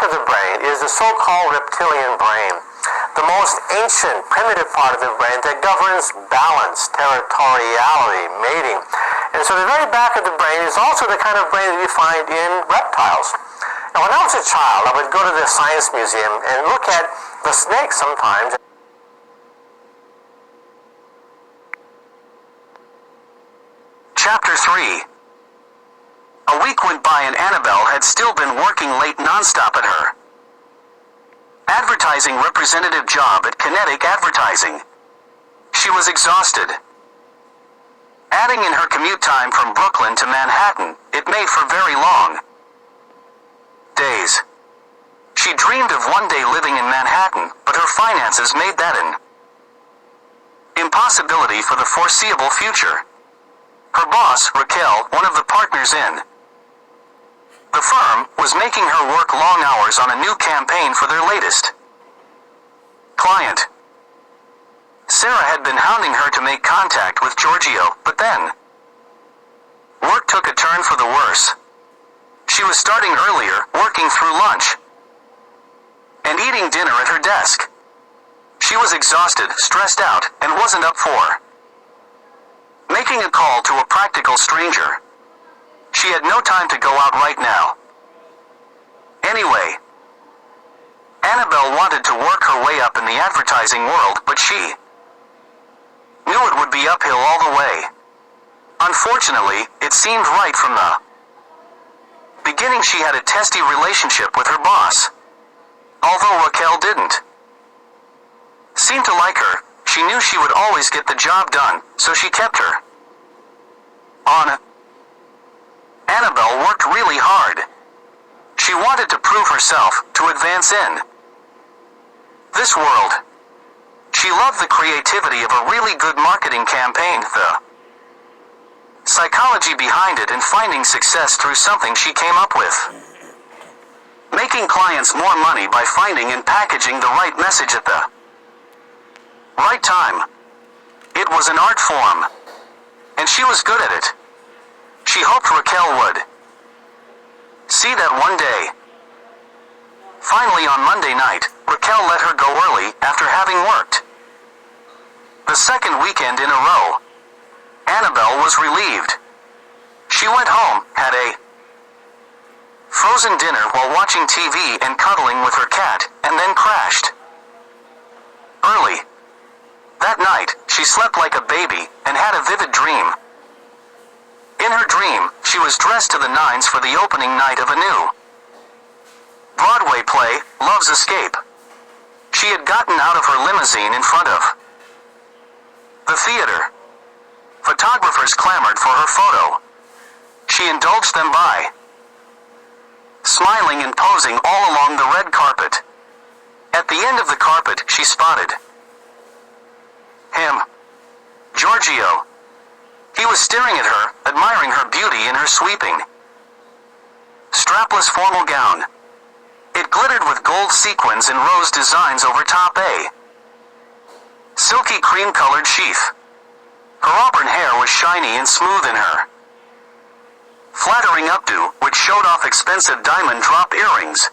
back of the brain is the so-called reptilian brain, the most ancient, primitive part of the brain that governs balance, territoriality, mating. And so the very back of the brain is also the kind of brain that you find in reptiles. Now, when I was a child, I would go to the science museum and look at the snakes sometimes. Chapter 3. A week went by and Annabelle had still been working late nonstop at her advertising representative job at Kinetic Advertising. She was exhausted. Adding in her commute time from Brooklyn to Manhattan, it made for very long days. She dreamed of one day living in Manhattan, but her finances made that an impossibility for the foreseeable future. Her boss, Raquel, one of the partners in the firm, was making her work long hours on a new campaign for their latest client. Sarah had been hounding her to make contact with Giorgio, but then work took a turn for the worse. She was starting earlier, working through lunch, and eating dinner at her desk. She was exhausted, stressed out, and wasn't up for making a call to a practical stranger. She had no time to go out right now. Anyway, Annabelle wanted to work her way up in the advertising world, but she knew it would be uphill all the way. Unfortunately, it seemed right from the beginning. She had a testy relationship with her boss. Although Raquel didn't seem to like her, she knew she would always get the job done, so she kept her on. Annabelle worked really hard. She wanted to prove herself, to advance in this world. She loved the creativity of a really good marketing campaign, the psychology behind it, and finding success through something she came up with. Making clients more money by finding and packaging the right message at the right time. It was an art form, and she was good at it. She hoped Raquel would see that one day. Finally, on Monday night, Raquel let her go early after having worked the second weekend in a row. Annabelle was relieved. She went home, had a frozen dinner while watching TV and cuddling with her cat, and then crashed early. That night, she slept like a baby and had a vivid dream. In her dream, she was dressed to the nines for the opening night of a new Broadway play, Love's Escape. She had gotten out of her limousine in front of the theater. Photographers clamored for her photo. She indulged them by smiling and posing all along the red carpet. At the end of the carpet, she spotted him, Giorgio. He was staring at her, admiring her beauty in her sweeping, strapless formal gown. It glittered with gold sequins and rose designs over top a silky cream-colored sheath. Her auburn hair was shiny and smooth in her flattering updo, which showed off expensive diamond drop earrings.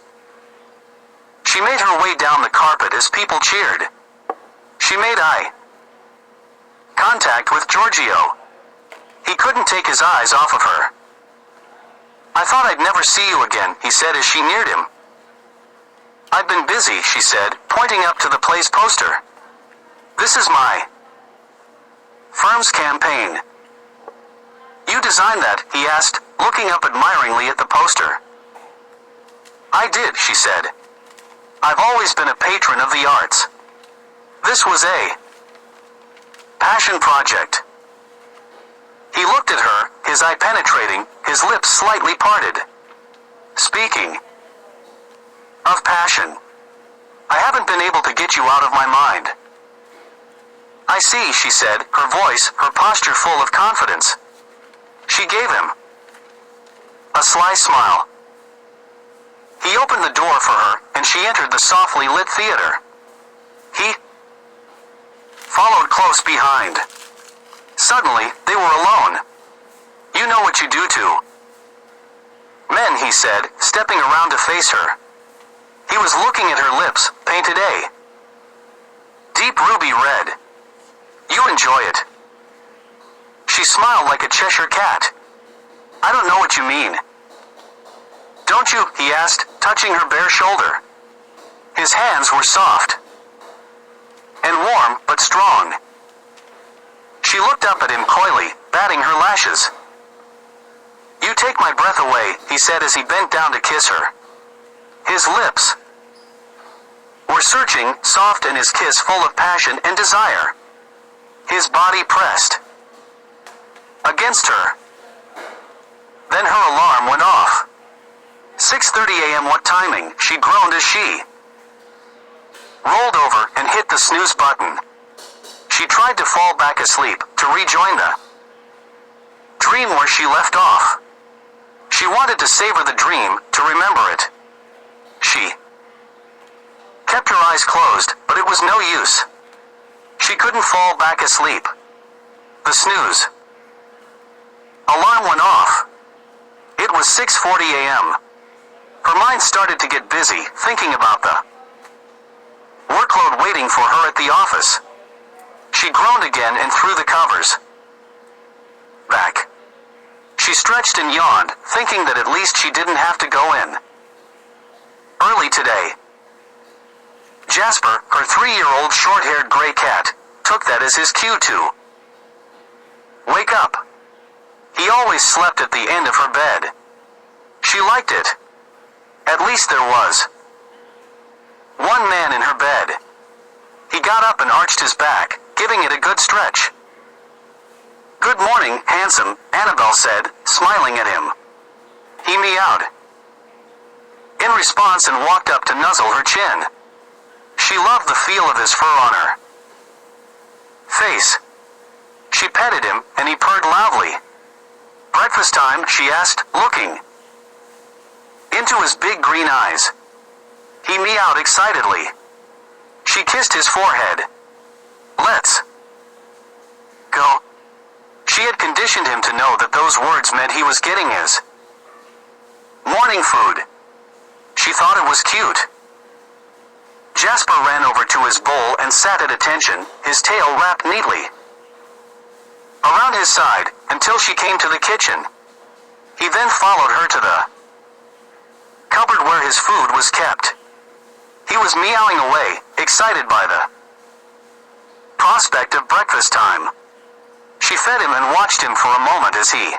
She made her way down the carpet as people cheered. She made eye contact with Giorgio. He couldn't take his eyes off of her. "I thought I'd never see you again," he said as she neared him. "I've been busy," she said, pointing up to the play's poster. "This is my firm's campaign." "You designed that?" he asked, looking up admiringly at the poster. "I did," she said. "I've always been a patron of the arts. This was a passion project." He looked at her, his eye penetrating, his lips slightly parted. "Speaking of passion, I haven't been able to get you out of my mind." "I see," she said, her voice, her posture full of confidence. She gave him a sly smile. He opened the door for her, and she entered the softly lit theater. He followed close behind. Suddenly, they were alone. "You know what you do to men," he said, stepping around to face her. He was looking at her lips, painted a deep ruby red. You enjoy it. She smiled like a Cheshire cat. I don't know what you mean. Don't you? He asked, touching her bare shoulder. His hands were soft and warm, but strong. She looked up at him coyly, batting her lashes. You take my breath away, he said as he bent down to kiss her. His lips were searching, soft, and his kiss full of passion and desire. His body pressed against her. Then her alarm went off. 6:30 a.m. What timing? She groaned as she rolled over and hit the snooze button. She tried to fall back asleep, to rejoin the dream where she left off. She wanted to savor the dream, to remember it. She kept her eyes closed, but it was no use. She couldn't fall back asleep. The snooze alarm went off. It was 6:40 a.m. Her mind started to get busy, thinking about the workload waiting for her at the office. She groaned again and threw the covers back. She stretched and yawned, thinking that at least she didn't have to go in early today. Jasper, her 3-year-old short-haired gray cat, took that as his cue to wake up. He always slept at the end of her bed. She liked it. At least there was one man in her bed. He got up and arched his back, giving it a good stretch. Good morning, handsome, Annabelle said, smiling at him. He meowed in response and walked up to nuzzle her chin. She loved the feel of his fur on her face. She petted him, and he purred loudly. Breakfast time, she asked, looking into his big green eyes. He meowed excitedly. She kissed his forehead. Let's go. She had conditioned him to know that those words meant he was getting his morning food. She thought it was cute. Jasper ran over to his bowl and sat at attention, his tail wrapped neatly around his side, until she came to the kitchen. He then followed her to the cupboard where his food was kept. He was meowing away, excited by the prospect of breakfast time. She fed him and watched him for a moment as he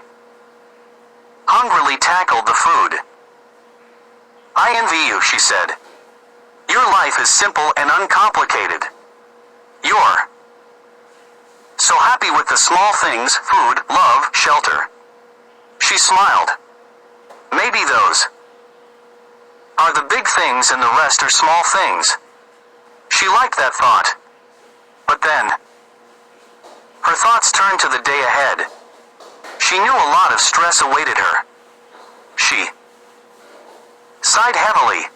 hungrily tackled the food. I envy you, she said. Your life is simple and uncomplicated. You're so happy with the small things, food, love, shelter. She smiled. Maybe those are the big things and the rest are small things. She liked that thought. But then her thoughts turned to the day ahead. She knew a lot of stress awaited her. She sighed heavily.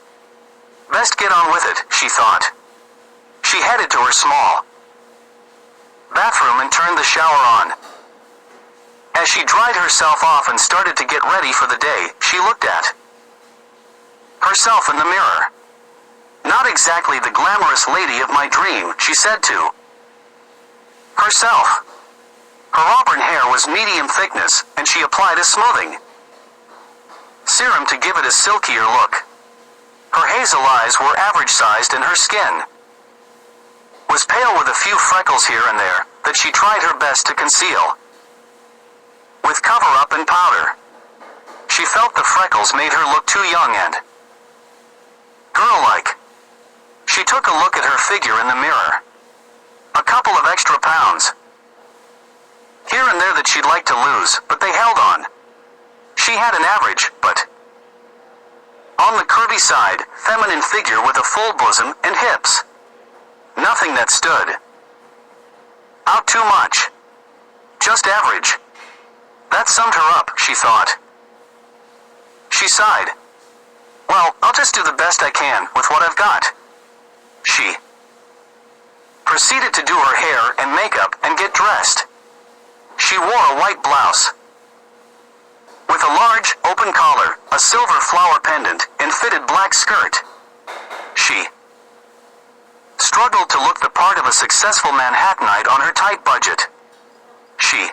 Best get on with it, she thought. She headed to her small bathroom and turned the shower on. As she dried herself off and started to get ready for the day, she looked at herself in the mirror. Not exactly the glamorous lady of my dream, she said to herself. Her auburn hair was medium thickness, and she applied a smoothing serum to give it a silkier look. Her hazel eyes were average-sized and her skin was pale with a few freckles here and there that she tried her best to conceal with cover-up and powder. She felt the freckles made her look too young and girl-like. She took a look at her figure in the mirror. A couple of extra pounds here and there that she'd like to lose, but they held on. She had an average, but on the curvy side, feminine figure with a full bosom and hips. Nothing that stood out too much. Just average. That summed her up, she thought. She sighed. Well, I'll just do the best I can with what I've got. She proceeded to do her hair and makeup and get dressed. She wore a white blouse with a large, open collar, a silver flower pendant, and fitted black skirt. struggled to look the part of a successful Manhattanite on her tight budget. She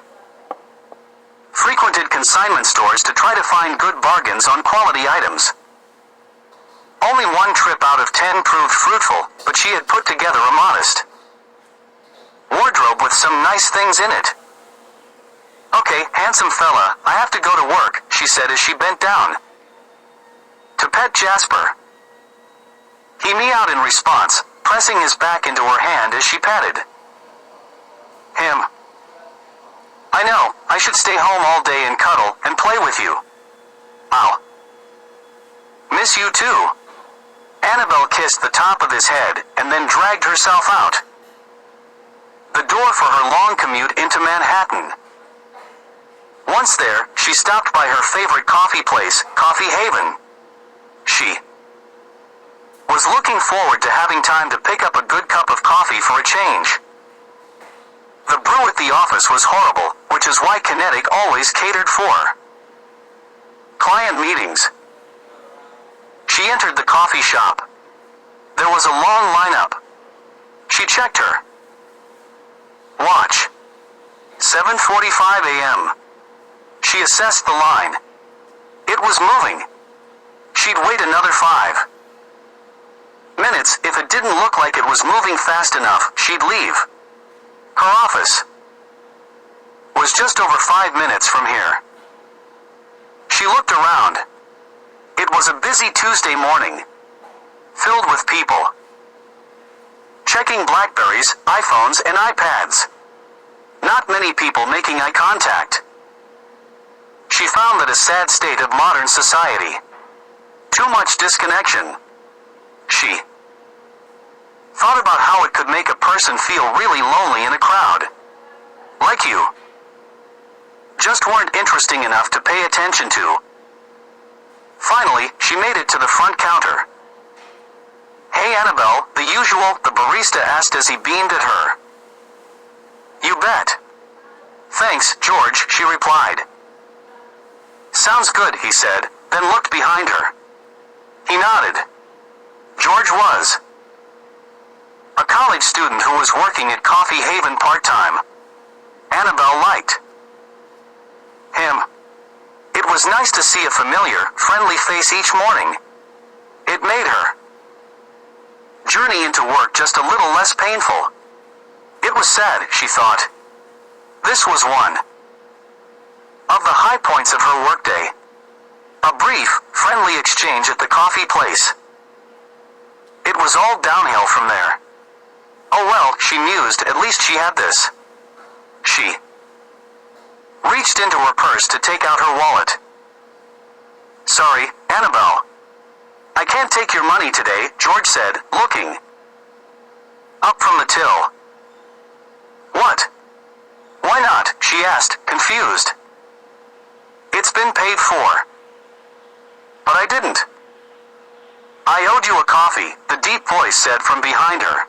frequented consignment stores to try to find good bargains on quality items. Only one trip out of 10 proved fruitful, but she had put together a modest wardrobe with some nice things in it. "Okay, handsome fella, I have to go to work," she said as she bent down to pet Jasper. He meowed in response, pressing his back into her hand as she patted him. "I know, I should stay home all day and cuddle and play with you. I'll miss you too." Annabelle kissed the top of his head and then dragged herself out the door for her long commute into Manhattan. Once there, she stopped by her favorite coffee place, Coffee Haven. She was looking forward to having time to pick up a good cup of coffee for a change. The brew at the office was horrible, which is why Kinetic always catered for client meetings. She entered the coffee shop. There was a long lineup. She checked her watch. 7:45 a.m. She assessed the line. It was moving. She'd wait another 5 minutes. If it didn't look like it was moving fast enough, she'd leave. Her office was just over 5 minutes from here. She looked around. It was a busy Tuesday morning, filled with people checking BlackBerries, iPhones, and iPads. Not many people making eye contact. She found that a sad state of modern society. Too much disconnection. She thought about how it could make a person feel really lonely in a crowd. Like you just weren't interesting enough to pay attention to. Finally, she made it to the front counter. "Hey Annabelle, the usual," the barista asked as he beamed at her. "You bet." "Thanks, George," she replied. "Sounds good," he said, then looked behind her. He nodded. George was a college student who was working at Coffee Haven part-time. Annabelle liked him. It was nice to see a familiar, friendly face each morning. It made her journey into work just a little less painful. It was sad, she thought. This was one of the high points of her workday. A brief, friendly exchange at the coffee place. It was all downhill from there. Oh well, she mused, at least she had this. She reached into her purse to take out her wallet. "Sorry, Annabelle. I can't take your money today," George said, looking up from the till. "What? Why not?" she asked, confused. "It's been paid for." "But I didn't." "I owed you a coffee," the deep voice said from behind her.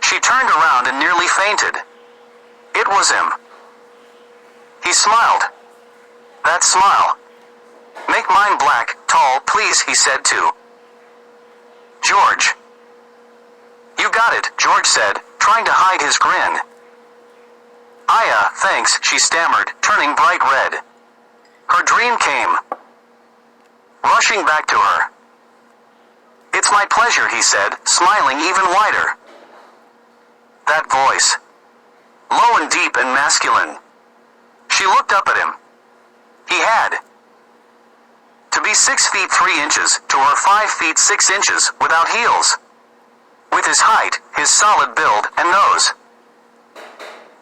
She turned around and nearly fainted. It was him. He smiled. That smile. "Make mine black, tall, please," he said to George. "You got it," George said, trying to hide his grin. Thanks," she stammered, turning bright red. Her dream came rushing back to her. "It's my pleasure," he said, smiling even wider. That voice, low and deep and masculine. She looked up at him. He had to be 6 feet 3 inches to her 5 feet 6 inches without heels. With his height, his solid build, and those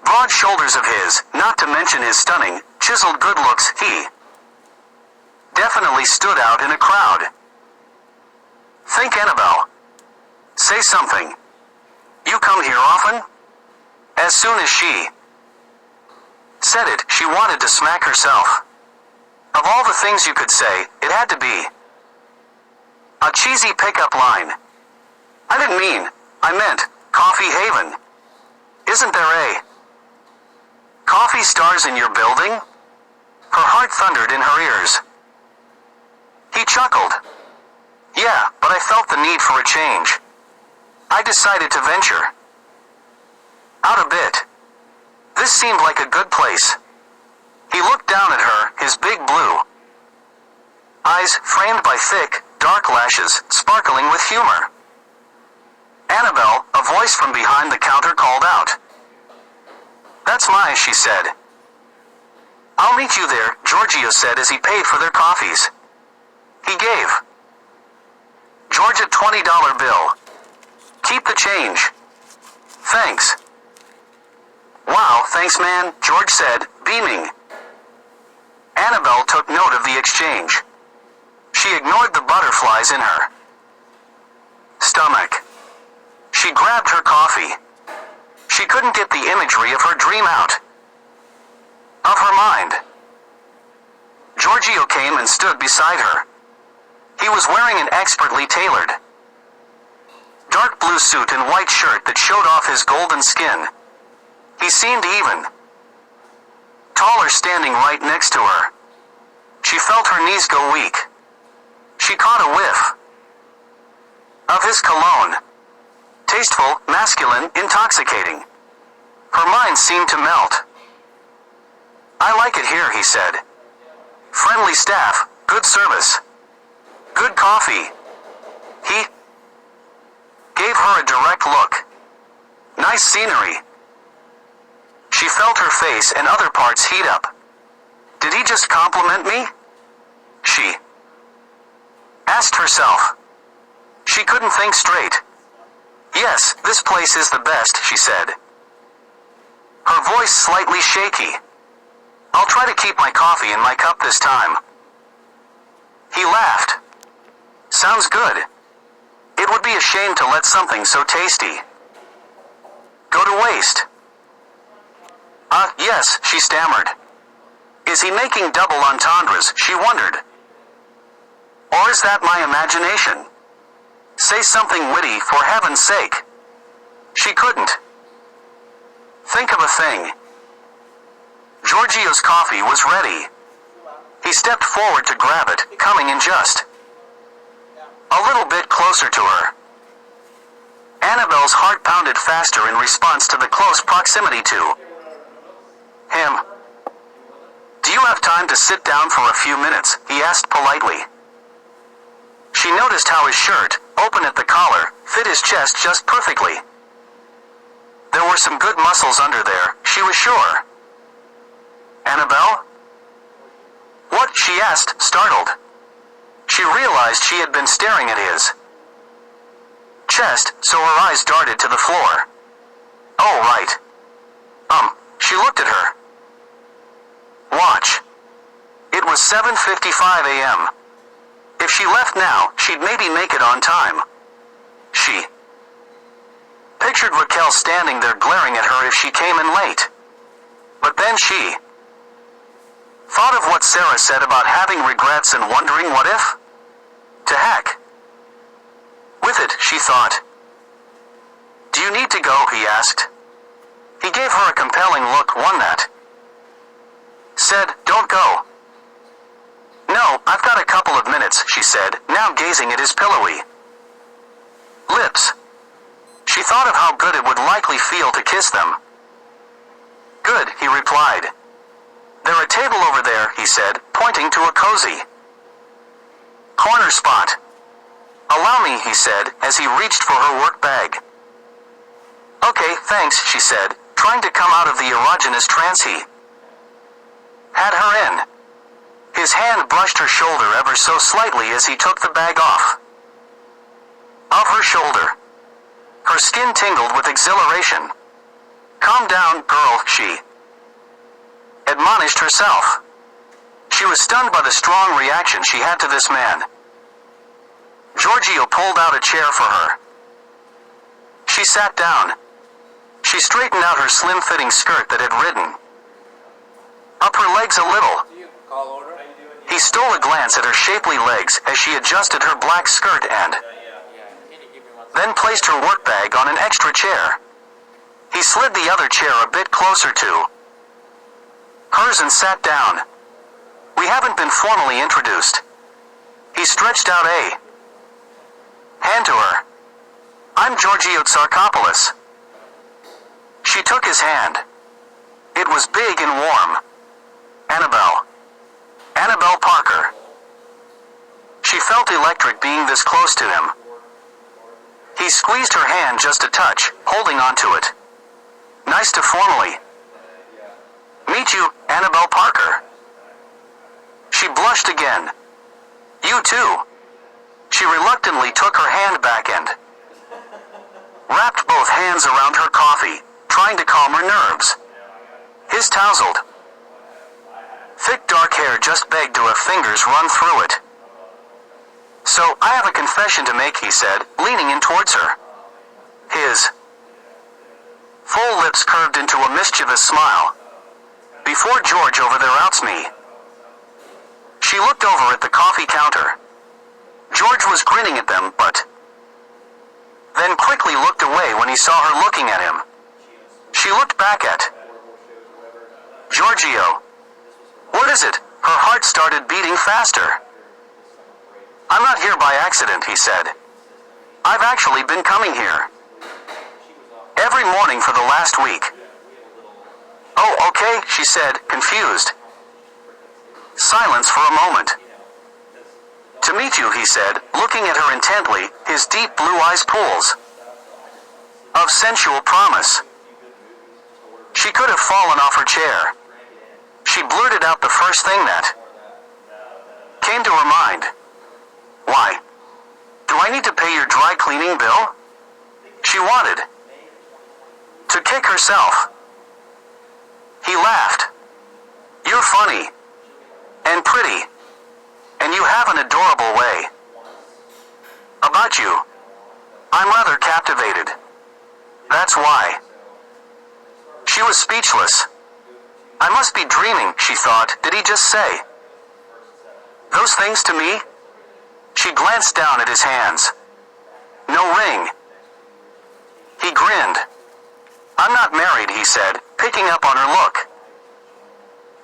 broad shoulders of his, not to mention his stunning, chiseled good looks, he definitely stood out in a crowd. Think, Annabelle. Say something. You come here often? As soon as she said it, she wanted to smack herself. Of all the things you could say, it had to be a cheesy pickup line. I didn't mean, I meant Coffee Haven. Isn't there a coffee stars in your building? Her heart thundered in her ears. He chuckled. Yeah, but I felt the need for a change. I decided to venture out a bit. This seemed like a good place. He looked down at her, his big blue eyes framed by thick, dark lashes, sparkling with humor. Annabelle, a voice from behind the counter called out. "That's mine," she said. "I'll meet you there," Giorgio said as he paid for their coffees. He gave George a $20 bill. "Keep the change." "Thanks." "Wow, thanks man," George said, beaming. Annabelle took note of the exchange. She ignored the butterflies in her stomach. She grabbed her coffee. She couldn't get the imagery of her dream out of her mind. Giorgio came and stood beside her. He was wearing an expertly tailored dark blue suit and white shirt that showed off his golden skin. He seemed even taller standing right next to her. She felt her knees go weak. She caught a whiff of his cologne. Tasteful, masculine, intoxicating. Her mind seemed to melt. "I like it here," he said. "Friendly staff, good service, good coffee." He gave her a direct look. "Nice scenery." She felt her face and other parts heat up. Did he just compliment me? She asked herself. She couldn't think straight. "Yes, this place is the best," she said. Her voice slightly shaky. "I'll try to keep my coffee in my cup this time." He laughed. "Sounds good. It would be a shame to let something so tasty go to waste." Yes," she stammered. Is he making double entendres, she wondered. Or is that my imagination? Say something witty, for heaven's sake. She couldn't think of a thing. Giorgio's coffee was ready. He stepped forward to grab it, coming in just a little bit closer to her. Annabelle's heart pounded faster in response to the close proximity to him. "Do you have time to sit down for a few minutes?" he asked politely. She noticed how his shirt, open at the collar, fit his chest just perfectly. There were some good muscles under there, she was sure. "Annabelle?" "What?" she asked, startled. She realized she had been staring at his chest, so her eyes darted to the floor. "Oh, right. She looked at her watch. It was 7:55 a.m. If she left now, she'd maybe make it on time. She pictured Raquel standing there glaring at her if she came in late. But then she thought of what Sarah said about having regrets and wondering what if? To heck with it, she thought. "Do you need to go?" he asked. He gave her a compelling look, one that said, "Don't go." "No, I've got a couple of minutes," she said, now gazing at his pillowy lips. She thought of how good it would likely feel to kiss them. "Good," he replied. "There's a table over there," he said, pointing to a cozy corner spot. "Allow me," he said, as he reached for her work bag. "Okay, thanks," she said, trying to come out of the erogenous trance he had her in. His hand brushed her shoulder ever so slightly as he took the bag off of her shoulder. Her skin tingled with exhilaration. "Calm down, girl," she admonished herself. She was stunned by the strong reaction she had to this man. Giorgio pulled out a chair for her. She sat down. She straightened out her slim-fitting skirt that had ridden up her legs a little. He stole a glance at her shapely legs as she adjusted her black skirt and then placed her work bag on an extra chair. He slid the other chair a bit closer to hers and sat down. "We haven't been formally introduced." He stretched out a hand to her. I'm Giorgio Tsarkopoulos. She took his hand. It was big and warm. Annabelle. Annabelle Parker. She felt electric being this close to him. He squeezed her hand just a touch, holding onto it. Nice to formally meet you, Annabelle Parker. She blushed again. You too. She reluctantly took her hand back and wrapped both hands around her coffee, trying to calm her nerves. His tousled, thick dark hair just begged to have fingers run through it. So, I have a confession to make, he said, leaning in towards her. His full lips curved into a mischievous smile. Before George over there outs me. She looked over at the coffee counter. George was grinning at them, but then quickly looked away when he saw her looking at him. She looked back at Giorgio. What is it? Her heart started beating faster. I'm not here by accident, he said. I've actually been coming here every morning for the last week. Oh, okay, she said, confused. Silence for a moment. To meet you, he said, looking at her intently, his deep blue eyes pools of sensual promise. She could have fallen off her chair. She blurted out the first thing that came to her mind. Why? Do I need to pay your dry cleaning bill? She wanted to kick herself. He laughed. You're funny. And pretty. And you have an adorable way about you. I'm rather captivated. That's why. She was speechless. I must be dreaming, she thought. Did he just say those things to me? She glanced down at his hands. No ring. He grinned. I'm not married, he said, picking up on her look.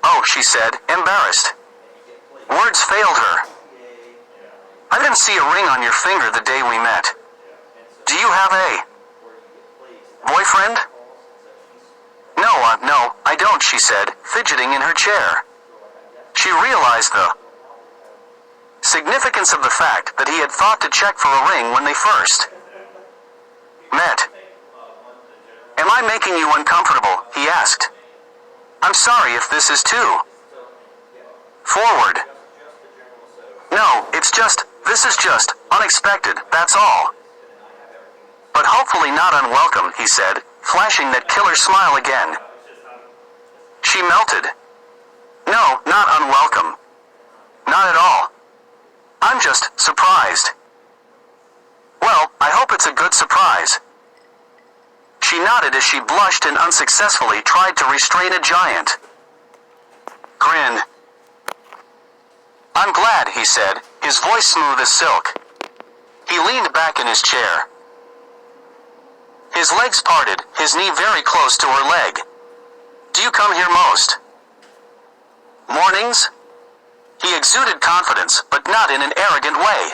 Oh, she said, embarrassed. Words failed her. I didn't see a ring on your finger the day we met. Do you have a boyfriend? No, I don't, she said, fidgeting in her chair. She realized the significance of the fact that he had thought to check for a ring when they first met. Am I making you uncomfortable? He asked. I'm sorry if this is too forward. No, this is just unexpected, that's all. But hopefully not unwelcome, he said, flashing that killer smile again. She melted. No, not unwelcome. Not at all. I'm just surprised. Well, I hope it's a good surprise. She nodded as she blushed and unsuccessfully tried to restrain a giant grin. I'm glad, he said, his voice smooth as silk. He leaned back in his chair. His legs parted, his knee very close to her leg. Do you come here most mornings? He exuded confidence, but not in an arrogant way.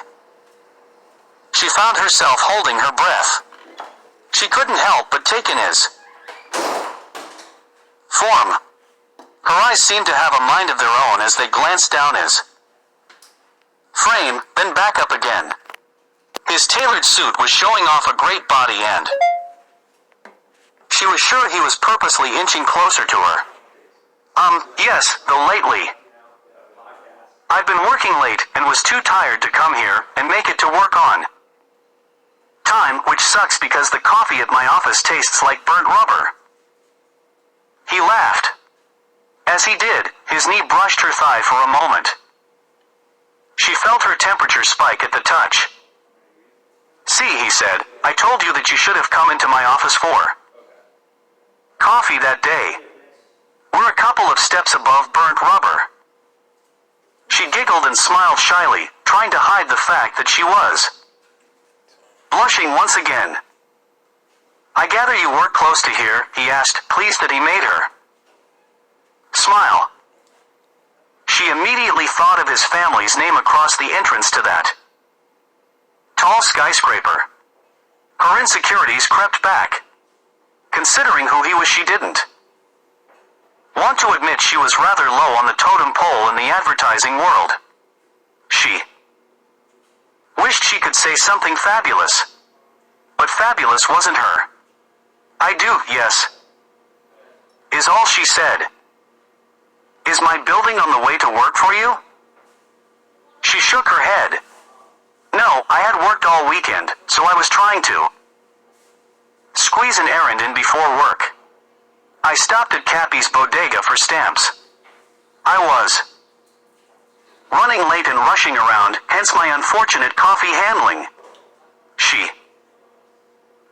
She found herself holding her breath. She couldn't help but take in his form. Her eyes seemed to have a mind of their own as they glanced down his frame, then back up again. His tailored suit was showing off a great body and she was sure he was purposely inching closer to her. Yes, though lately I've been working late and was too tired to come here and make it to work on time, which sucks because the coffee at my office tastes like burnt rubber. He laughed. As he did, his knee brushed her thigh for a moment. She felt her temperature spike at the touch. See, he said, I told you that you should have come into my office for coffee that day. We're a couple of steps above burnt rubber. She giggled and smiled shyly, trying to hide the fact that she was blushing once again. I gather you work close to here, he asked, pleased that he made her smile. She immediately thought of his family's name across the entrance to that tall skyscraper. Her insecurities crept back. Considering who he was, she didn't want to admit she was rather low on the totem pole in the advertising world. She wished she could say something fabulous. But fabulous wasn't her. "I do, yes," is all she said. "Is my building on the way to work for you?" She shook her head. "No, I had worked all weekend, so I was trying to squeeze an errand in before work. I stopped at Cappy's bodega for stamps. I was running late and rushing around, hence my unfortunate coffee handling." She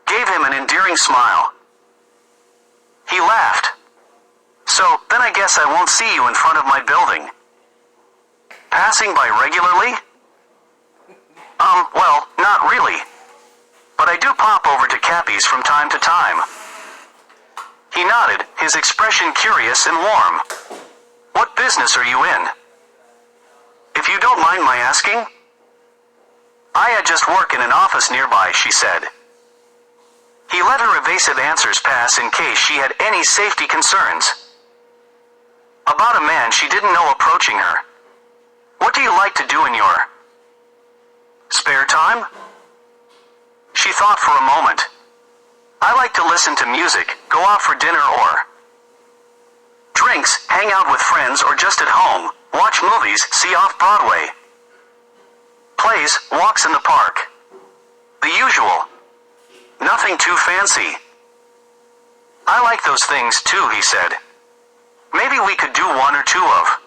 gave him an endearing smile. He laughed. "So, then I guess I won't see you in front of my building. Passing by regularly?" Well, not really. But I do pop over to Cappy's from time to time." He nodded, his expression curious and warm. "What business are you in? If you don't mind my asking?" "I just work in an office nearby," she said. He let her evasive answers pass in case she had any safety concerns about a man she didn't know approaching her. "What do you like to do in your spare time?" She thought for a moment. "I like to listen to music, go out for dinner or drinks, hang out with friends or just at home, watch movies, see off-Broadway plays, walks in the park. The usual. Nothing too fancy." "I like those things too," he said. "Maybe we could do one or two of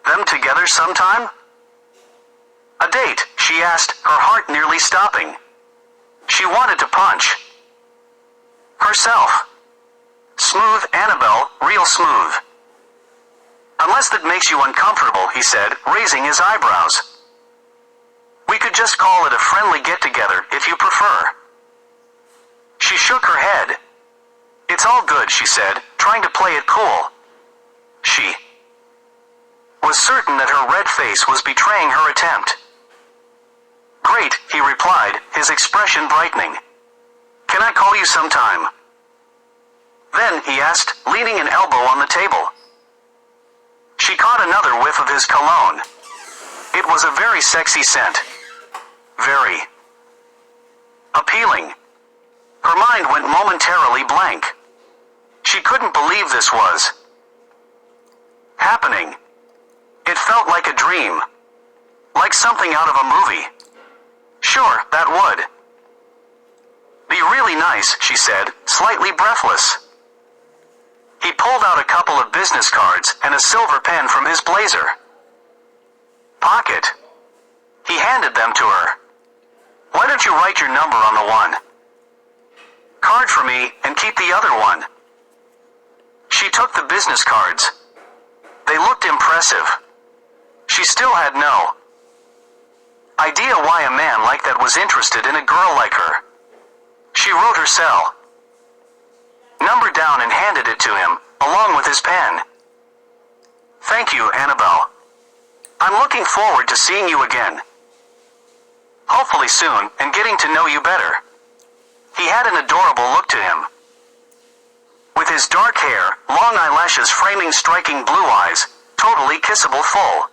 them together sometime?" "A date?" she asked, her heart nearly stopping. She wanted to punch herself. "Smooth, Annabelle, real smooth." "Unless that makes you uncomfortable," he said, raising his eyebrows. "We could just call it a friendly get-together, if you prefer." She shook her head. "It's all good," she said, trying to play it cool. She was certain that her red face was betraying her attempt. "Great," he replied, his expression brightening. "Can I call you sometime?" Then, he asked, leaning an elbow on the table. She caught another whiff of his cologne. It was a very sexy scent. Very appealing. Her mind went momentarily blank. She couldn't believe this was happening. It felt like a dream. Like something out of a movie. "Sure, that would be really nice," she said, slightly breathless. He pulled out a couple of business cards and a silver pen from his blazer pocket. He handed them to her. "Why don't you write your number on the one card for me and keep the other one?" She took the business cards. They looked impressive. She still had no idea why a man like that was interested in a girl like her. She wrote her cell number down and handed it to him, along with his pen. "Thank you, Annabelle. I'm looking forward to seeing you again. Hopefully soon, and getting to know you better." He had an adorable look to him. With his dark hair, long eyelashes framing striking blue eyes, totally kissable full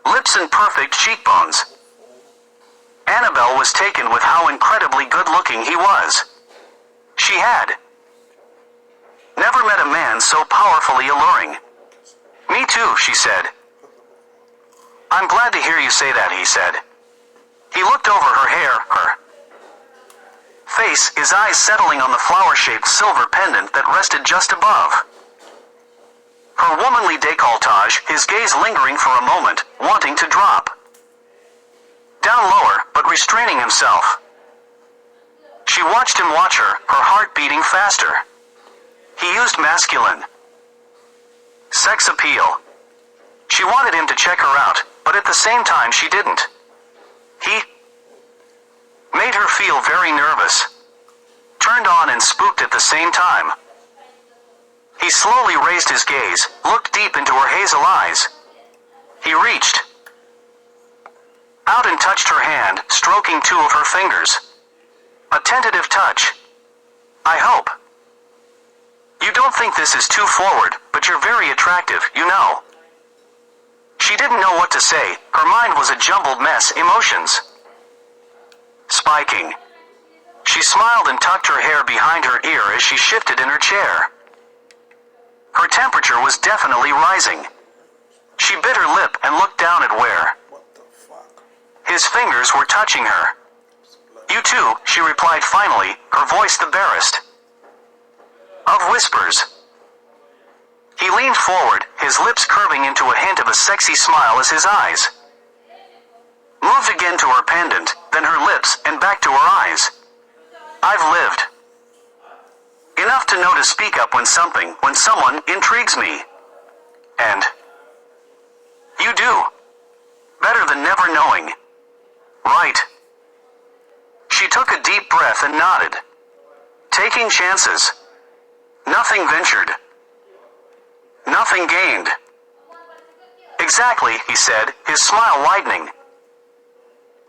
lips and perfect cheekbones. Annabelle was taken with how incredibly good-looking he was. She had never met a man so powerfully alluring. "Me too," she said. "I'm glad to hear you say that," he said. He looked over her hair, her face, his eyes settling on the flower-shaped silver pendant that rested just above her womanly décolletage, his gaze lingering for a moment, wanting to drop down lower, but restraining himself. She watched him watch her, her heart beating faster. He used masculine sex appeal. She wanted him to check her out, but at the same time she didn't. He made her feel very nervous, turned on and spooked at the same time. He slowly raised his gaze, looked deep into her hazel eyes. He reached out and touched her hand, stroking two of her fingers. A tentative touch. I hope. You don't think this is too forward, but you're very attractive, you know. She didn't know what to say. Her mind was a jumbled mess. Emotions spiking. She smiled and tucked her hair behind her ear as she shifted in her chair. Her temperature was definitely rising. She bit her lip and looked down at Ware. His fingers were touching her. You too, she replied finally, her voice the barest of whispers. He leaned forward, his lips curving into a hint of a sexy smile as his eyes moved again to her pendant, then her lips, and back to her eyes. I've lived enough to know to speak up when someone intrigues me. And you do. Better than never knowing. Right. She took a deep breath and nodded. Taking chances. Nothing ventured. Nothing gained. Exactly, he said, his smile widening.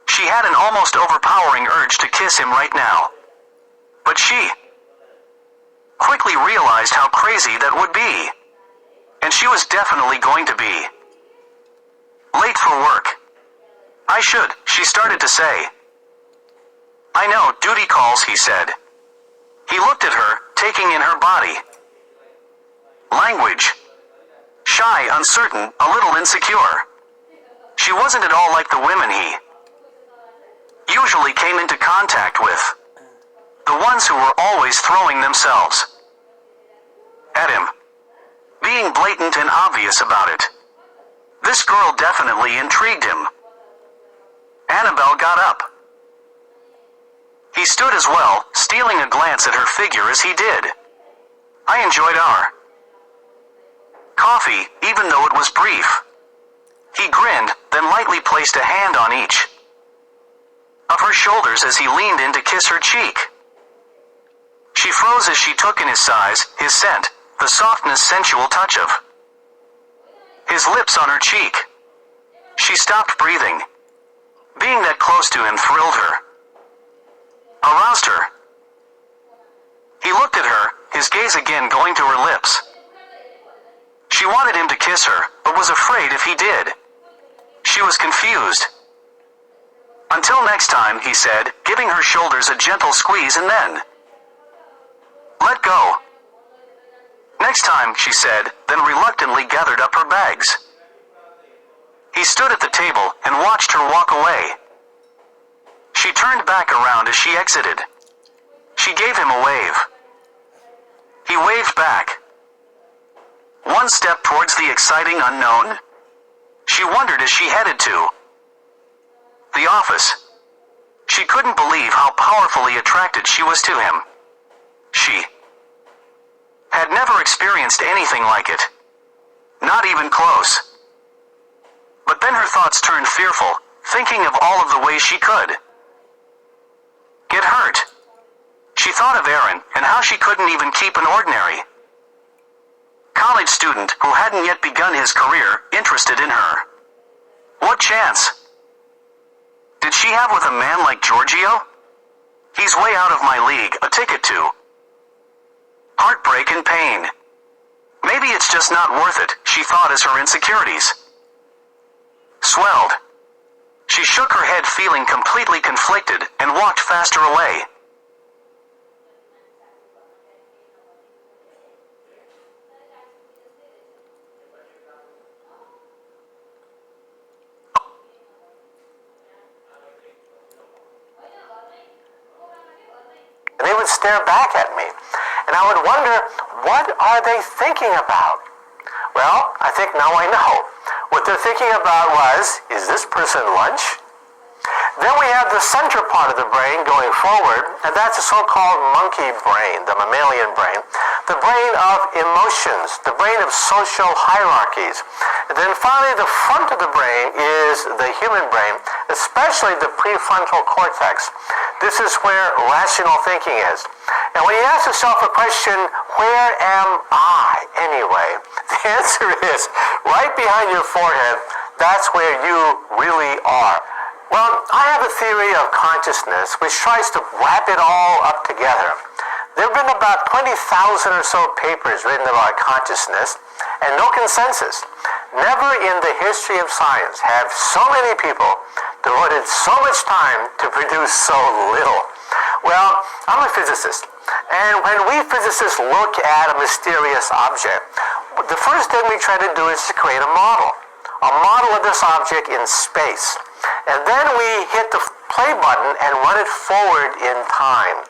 She had an almost overpowering urge to kiss him right now. But she quickly realized how crazy that would be. And she was definitely going to be late for work. She started to say. I know, duty calls, he said. He looked at her, taking in her body. Language. Shy, uncertain, a little insecure. She wasn't at all like the women he usually came into contact with. The ones who were always throwing themselves at him. Being blatant and obvious about it. This girl definitely intrigued him. Annabelle got up. He stood as well, stealing a glance at her figure as he did. I enjoyed our coffee, even though it was brief. He grinned, then lightly placed a hand on each of her shoulders as he leaned in to kiss her cheek. She froze as she took in his sighs, his scent, the softness, sensual touch of his lips on her cheek. She stopped breathing. Being that close to him thrilled her. Aroused her. He looked at her, his gaze again going to her lips. She wanted him to kiss her, but was afraid if he did. She was confused. Until next time, he said, giving her shoulders a gentle squeeze and then let go. Next time, she said, then reluctantly gathered up her bags. He stood at the table and watched her walk away. She turned back around as she exited. She gave him a wave. He waved back. One step towards the exciting unknown. She wondered as she headed to the office. She couldn't believe how powerfully attracted she was to him. She had never experienced anything like it. Not even close. But then her thoughts turned fearful, thinking of all of the ways she could get hurt. She thought of Aaron and how she couldn't even keep an ordinary college student who hadn't yet begun his career interested in her. What chance did she have with a man like Giorgio? He's way out of my league, a ticket to heartbreak and pain. Maybe it's just not worth it, she thought as her insecurities swelled. She shook her head, feeling completely conflicted, and walked faster away. And they would stare back at me. And I would wonder, what are they thinking about? Well, I think now I know. What they're thinking about was, is this person lunch? Then we have the center part of the brain going forward, and that's the so-called monkey brain, the mammalian brain, the brain of emotions, the brain of social hierarchies. And then finally, the front of the brain is the human brain, especially the prefrontal cortex. This is where rational thinking is. And when you ask yourself a question, where am I anyway? The answer is right behind your forehead. That's where you really are. Well, I have a theory of consciousness which tries to wrap it all up together. There have been about 20,000 or so papers written about consciousness and no consensus. Never in the history of science have so many people devoted so much time to produce so little. Well, I'm a physicist, and when we physicists look at a mysterious object, the first thing we try to do is to create a model of this object in space. And then we hit the play button and run it forward in time.